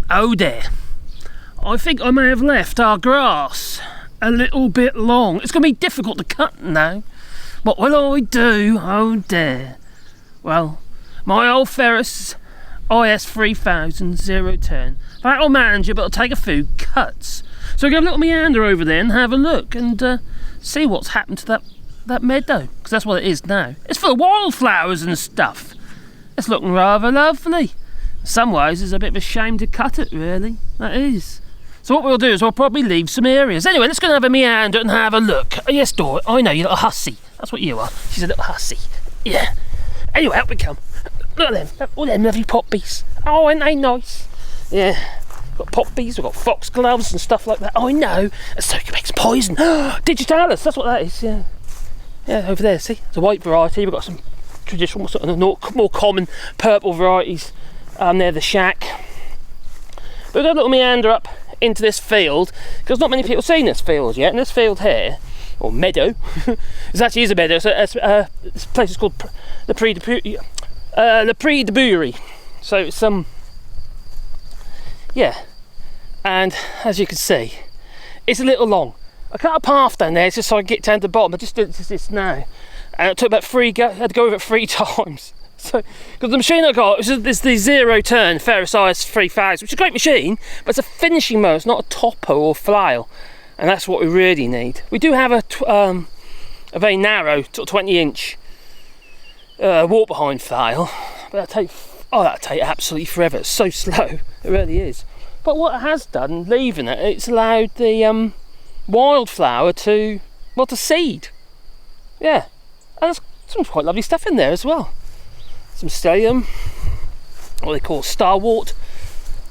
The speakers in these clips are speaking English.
Oh dear. I think I may have left our grass a little bit long. It's going to be difficult to cut now. What will I do? Oh dear. Well, my old Ferris IS 3000 010. That'll manage it, but it'll take a few cuts. So go a little meander over there and have a look and see what's happened to that meadow, because that's what it is now. It's full of wildflowers and stuff. It's looking rather lovely. In some ways, it's a bit of a shame to cut it, really. That is. So what we'll do is we'll probably leave some areas. Anyway, let's go and have a meander and have a look. Oh, yes, Dora, I know, you little hussy. That's what you are. She's a little hussy. Yeah. Anyway, out we come. Look at them. All them lovely poppies. Oh, aren't they nice? Yeah. We've got poppies, we've got foxgloves and stuff like that. Oh, I know. A Succubex poison. Digitalis, that's what that is, yeah. Yeah, over there, see? It's a white variety. We've got some traditional, sort of more common purple varieties near the shack. But we've got a little meander up into this field, because not many people have seen this field yet. And this field here, or meadow, it actually is a meadow. So this place is called the Prix de Bouillerie. So it's yeah, and as you can see, it's a little long. I cut a path down there just so I can get down to the bottom. I just did this now, and it took about I had to go over it 3 times. So, because the machine I got is the 0-turn Ferris IS 3000, which is a great machine, but it's a finishing mower. It's not a topper or flail, and that's what we really need. We do have a very narrow 20-inch walk behind flail, but that'll take absolutely forever. It's so slow, it really is. But what it has done, leaving it, it's allowed the wildflower to seed. Yeah, and there's some quite lovely stuff in there as well. Some stellium, what they call starwort.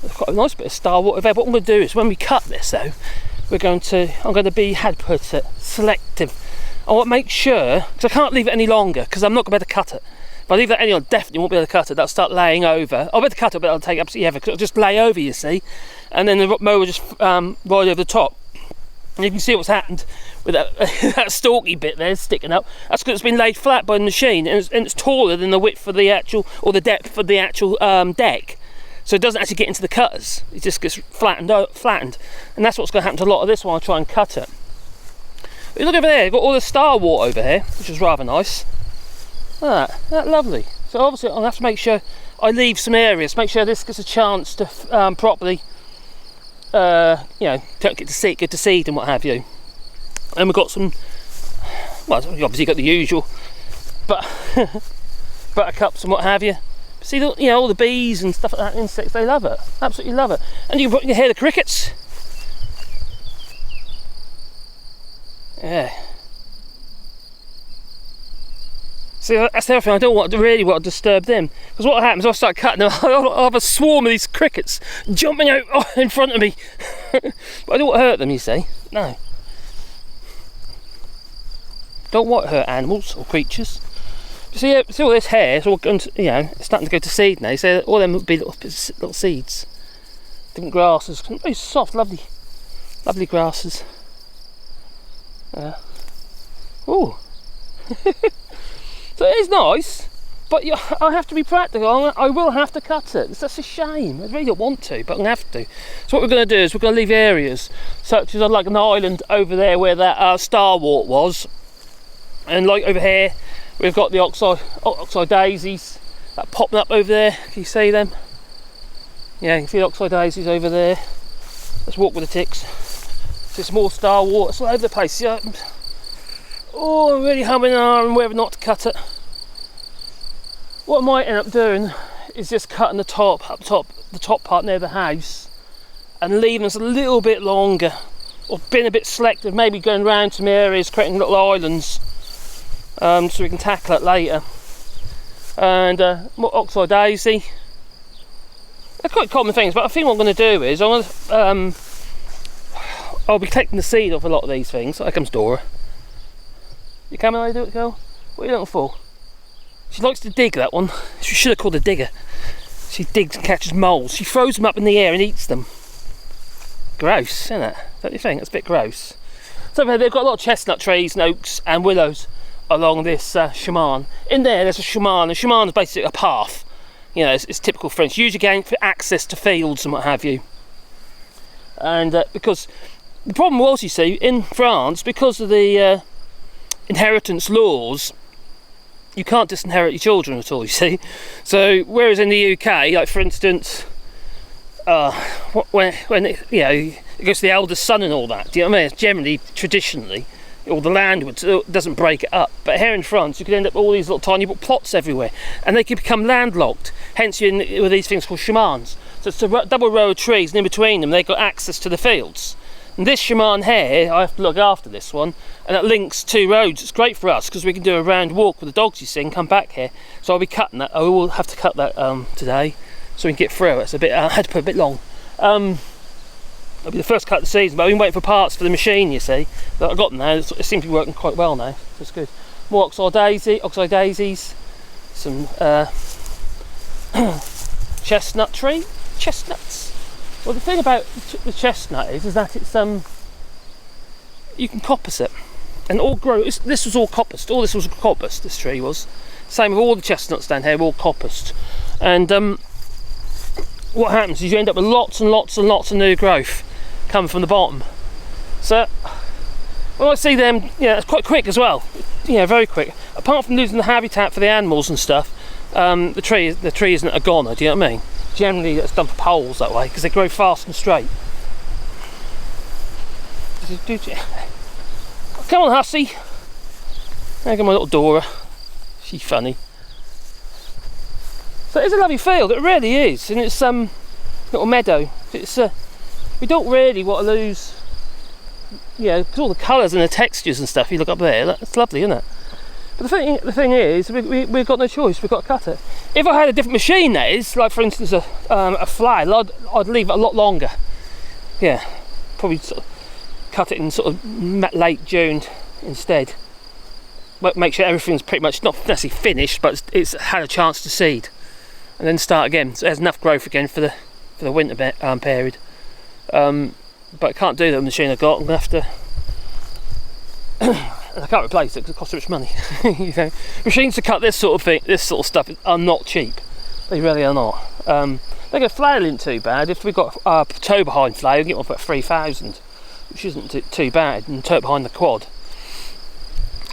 There's quite a nice bit of starwort there. What I'm going to do is, when we cut this though, I'm going to be, how to put it, selective. I want to make sure, because I can't leave it any longer, because I'm not going to be able to cut it. If I leave that any longer, definitely won't be able to cut it. That'll start laying over. I'll be able to cut it, but it'll take absolutely ever, because it'll just lay over, you see. And then the mower will just ride over the top. And you can see what's happened with that stalky bit there sticking up. That's because it's been laid flat by the machine, and it's taller than the width of the actual, or the depth of the actual deck. So it doesn't actually get into the cutters. It just gets flattened. And that's what's going to happen to a lot of this when I try and cut it. But you look over there, you've got all the starwort over here, which is rather nice. Look at that, lovely. So obviously I'll have to make sure I leave some areas, make sure this gets a chance to properly, don't get to seed and what have you. And we've got some, well, you obviously got the usual, but buttercups and what have you. See, all the bees and stuff like that, insects, they love it, absolutely love it. And you can hear the crickets. Yeah. See, that's the other thing, I don't really want to disturb them, because what happens, I'll start cutting them, I'll have a swarm of these crickets jumping out in front of me. But I don't want to hurt them, you see. No. Don't want to hurt animals or creatures. See all this hair, it's all going to, it's starting to go to seed now, so all them would be little seeds. Different grasses, very soft, lovely grasses. Ooh. So it is nice, but I have to be practical. I will have to cut it. That's a shame. I really don't want to, but I'm going to have to. So what we're going to do is we're going to leave areas such as like an island over there where that starwort was, and like over here we've got the oxeye daisies that popping up over there. Can you see them? Yeah, you can see the oxeye daisies over there. Let's walk with the ticks. See some more starwort. It's all over the place. Yeah. Oh, I'm really humming and whether or not to cut it. What I might end up doing is just cutting the top part near the house, and leaving us a little bit longer, or being a bit selective, maybe going around some areas, creating little islands, so we can tackle it later. And more oxeye daisy. They're quite common things, but I think what I'm going to do is I'll be collecting the seed off a lot of these things. Here comes Dora. You coming, I do it, girl? What are you looking for? She likes to dig, that one. She should have called a digger. She digs and catches moles. She throws them up in the air and eats them. Gross, isn't it? Don't you think? That's a bit gross. So they've got a lot of chestnut trees and oaks and willows along this shaman. In there's a shaman. A shaman is basically a path. You know, it's typical French. Usually going for access to fields and what have you. And because the problem was, you see, in France, because of the inheritance laws, you can't disinherit your children at all, you see. So whereas in the UK, like for instance, when it, you know, it goes to the eldest son and all that, do you know what I mean? It's generally, traditionally, all the land doesn't break it up. But here in France, you could end up with all these little tiny plots everywhere, and they could become landlocked. Hence, with these things called chemins. So it's a double row of trees, and in between them, they've got access to the fields. And this chemin here, I have to look after this one, and it links 2 roads. It's great for us because we can do a round walk with the dogs, you see, and come back here. So I'll be cutting that. I will have to cut that today, so we can get through it. It's a bit. I had to put a bit long. It'll be the first cut of the season, but I've been waiting for parts for the machine, you see. That I've got them now. It seems to be working quite well now. So it's good. More oxeye daisies, some chestnuts. Well, the thing about the chestnut is that it's you can coppice it, and all grow. This was all coppiced. All this was coppiced. This tree was. Same with all the chestnuts down here, all coppiced. And what happens is you end up with lots and lots and lots of new growth coming from the bottom. So when I see them, yeah, it's quite quick as well. Yeah, very quick. Apart from losing the habitat for the animals and stuff, the tree isn't a goner. Do you know what I mean? Generally, it's done for poles that way because they grow fast and straight. Come on, hussy. There go my little Dora. She's funny. So it's a lovely field. It really is, and it's little meadow. It's we don't really want to lose, you know, because all the colours and the textures and stuff. You look up there, that's lovely, isn't it? But the thing is, we've got no choice. We've got to cut it. If I had a different machine, that is, like for instance a flail, I'd leave it a lot longer. Yeah, probably sort of cut it in sort of late June instead. Make sure everything's pretty much not necessarily finished, but it's had a chance to seed, and then start again. So there's enough growth again for the winter period. But I can't do that with the machine I've got. I'm gonna have to. And I can't replace it because it costs too much money. You know, machines to cut this sort of stuff are not cheap. They really are not. They go flailing too bad. If we've got a toe behind flail, we can get one for 3,000, which isn't too bad, and toe behind the quad.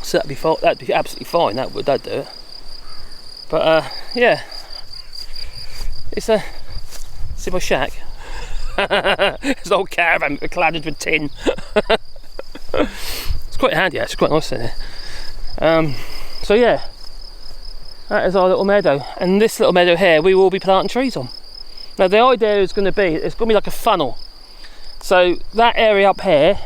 So that'd be absolutely fine. That'd do it. But yeah, it's see my shack. It's an old caravan cladded with tin. It's quite handy, actually. It's quite nice in here. So yeah, that is our little meadow, and this little meadow here we will be planting trees on. Now the idea is going to be, it's going to be like a funnel. So that area up here,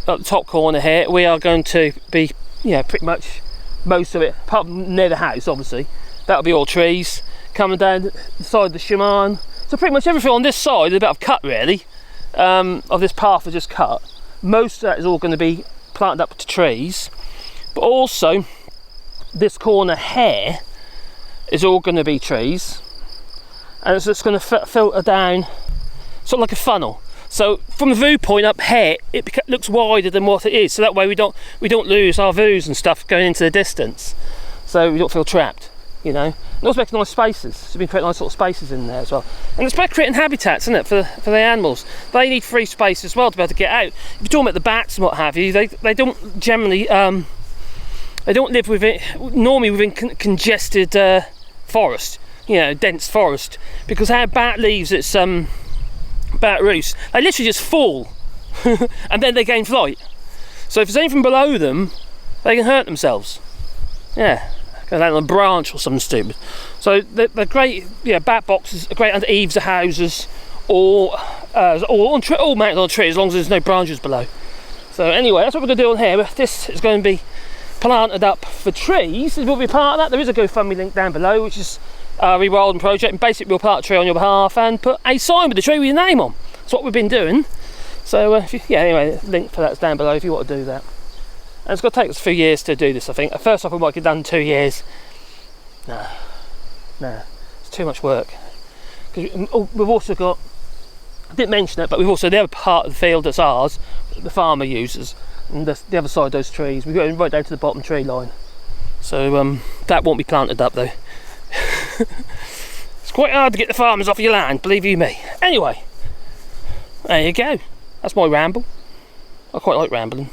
at the top corner here, we are going to be, pretty much most of it, apart from near the house, obviously. That'll be all trees coming down the side of the chemin. So pretty much everything on this side is a bit of cut, really, of this path I just cut. Most of that is all going to be planted up to trees, but also this corner here is all going to be trees, and it's just going to filter down, sort of like a funnel. So from the viewpoint up here, it looks wider than what it is. So that way we don't lose our views and stuff going into the distance. So we don't feel trapped, you know. It also makes nice spaces. So we can create nice sort of spaces in there as well. And it's about creating habitats, isn't it, for the animals. They need free space as well to be able to get out. If you're talking about the bats and what have you, they don't generally they don't live normally within congested forest, dense forest, because how a bat leaves its bat roost, they literally just fall and then they gain flight. So if there's anything below them, they can hurt themselves. Yeah, go down on a branch or something stupid. So they're great. Bat boxes are great under eaves of houses, or all mounted on a tree, as long as there's no branches below. So anyway, that's what we're going to do on here. This is going to be planted up for trees. There will be part of that. There is a GoFundMe link down below, which is Rewilding Project, and basically we'll plant a tree on your behalf and put a sign with the tree with your name on. That's what we've been doing. So anyway, the link for that's down below if you want to do that. And it's going to take us a few years to do this, I think. First off, we might get done in 2 years. No, it's too much work. Because we've also got, I didn't mention it, but we've also, the other part of the field that's ours, the farmer uses, and the other side of those trees, we've got right down to the bottom tree line. So that won't be planted up though. quite hard to get the farmers off your land, believe you me. Anyway, there you go. That's my ramble. I quite like rambling.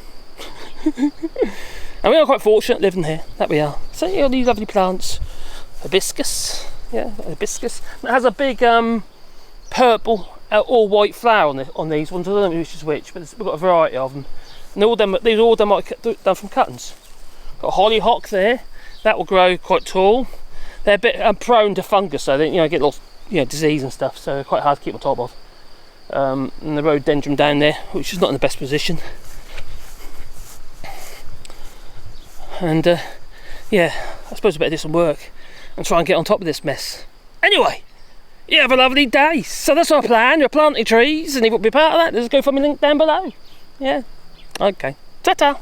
And we are quite fortunate living here, that we are. So you know, these lovely plants. Hibiscus, yeah, hibiscus. It has a big purple or white flower on these ones. I don't know which is which, but we've got a variety of them. And these are all done from cuttings. Got a hollyhock there. That will grow quite tall. They're a bit prone to fungus, so they get a little disease and stuff. So they're quite hard to keep on top of. And the rhododendron down there, which is not in the best position. And yeah, I suppose I better do some work and try and get on top of this mess. Anyway, you have a lovely day. So that's our plan. You're planting trees, and if you want to be part of that, just go for my link down below. Yeah. Okay. Ta-ta.